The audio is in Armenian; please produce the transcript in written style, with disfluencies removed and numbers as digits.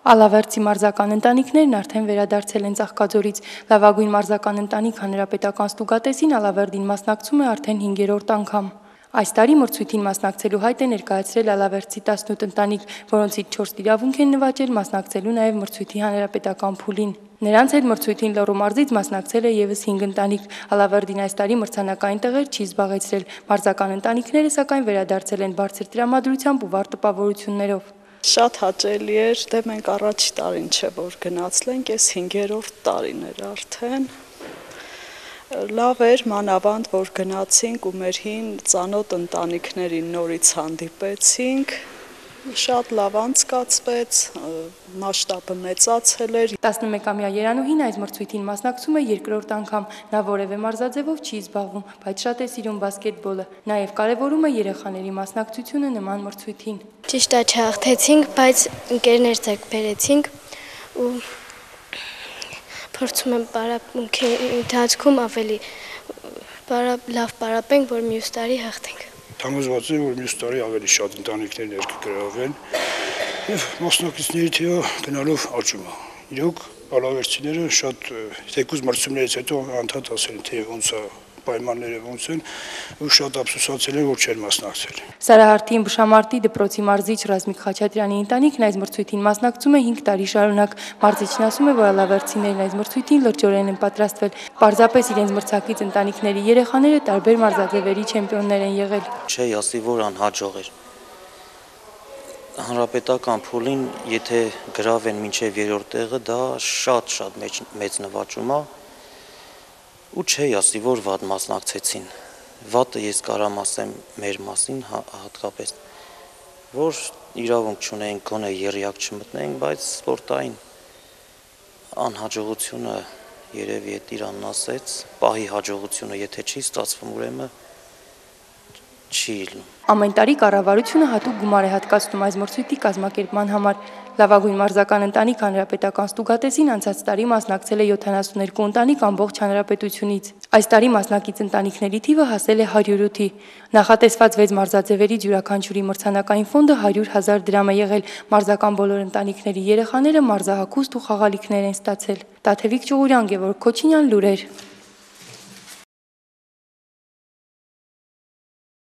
Ալավերդի մարզական ընտանիքներն արդեն վերադարձել են Ծաղկաձորից։ Լավագույն մարզական ընտանիք հանրապետական ստուգատեսին Ալավերդին մասնակցում է արդեն 5-րդ անգամ։ Այս տարի մրցույթին մասնակցելու հայտ է ներկայացրել Ալավերդի 18 ընտանիք, որոնցից 4 իրավունք են նվաճել մասնակցելու նաև մրցույթի հանրապետական փուլին։ Նրանց հետ մրցույթին Լոռու մարզից մասնակցել է ևս 5 ընտանիք։ Ալավերդին այս տարի մրցանակային տեղեր չի զբաղեցրել։ Մարզական ընտանիքները սակայն վերադարձել են բարձր տրամադրությամբ ու վառ տպավորություններով։ Շատ հաճելի էր, դե մենք առաջի տարին չէ որ գնացել ենք, այս 5-րդ տարին էր արդեն։ Լավ էր, մանավանդ որ գնացինք ու մեր հին ծանոթ ընտանիքներին նորից հանդիպեցինք, շատ լավ անցկացվեց, մասշտաբը մեծացել էր։ 11-ամյա Երանուհին այս մրցույթին մասնակցում է 2-րդ անգամ, նա որևէ մարզաձևով չի զբաղվում, բայց շատ է սիրում բասկետբոլը, նաև կարևորում է երեխաների մասնակցությունը նման մրցույթին։ Ճիշտ է, չհաղթեցինք, բայց ընկերներ ձեռք բերեցինք ու փորձում եմ պարապմունքի ընթացքում ավելի լավ պարապենք, որ մյուս տարի հաղթենք։ Համոզված եմ, որ մյուս տարի ավելի շատ ընտանիքներ ներկայացվեն եւ մասնակիցների թիվը գնալով աճում է։ Իրոք ալավերդցիները շատ թեկուզ մրցումներից հետո անդադ ասել են, թե ոնց է պայմանները ոնց են ու շատ ափսոսացել են, որ չեն մասնակցել։ Սարահարթի ըմբշամարտի դպրոցի մարզիչ Ռազմիկ Խաչատրյանի ընտանիքն այս մրցույթին մասնակցում է 5 տարի շարունակ։ Մարզիչն ասում է, որ ալավերդցիներն այս մրցույթին լրջորեն են պատրաստվել։ Պարզապես իրենց մրցակից ընտանիքների երեխաները տարբեր մարզաձևերի չեմպիոններ են եղել։ Չէ, ասի որ անհաջող էր։ Հանրապետական փուլին, եթե գրավեն մինչև 3-րդ տեղը, դա շատ մեծ նվաճում է։ Ու չէ, ասի որ վատ մասնակցեցին։ Վատը ես կարամ ասեմ մեր մասին հատկապես, որ իրավունք չունենք գոնե եռյակ չմտնենք, բայց սպորտային անհաջողությունը երևի է Տիրանն ասեց, պահի հաջողությունը եթե չի ստացվում, ուրեմն չի լինում։ Ամեն տարի կառավարությունը հատուկ գումար է հատկացնում այս մրցույթի կազմակերպման համար։ Լավագույն մարզական ընտանիք հանրապետական ստուգատեսին անցած տարի մասնակցել է 72 ընտանիք ամբողջ հանրապետությունից։ Այս տարի մասնակից ընտանիքների թիվը հասել է 108-ի։ Նախատեսված 6 մարզաձևերից յուրաքանչյուրի մրցանակային ֆոնդը 100,000 դրամ է եղել։ Մարզական բոլոր ընտանիքների երեխաները մարզահագուստ ու խաղալիքներ են ստացել։ Տաթևիկ Ճուղուրյան, Գևորգ Քոչինյան, լուրեր։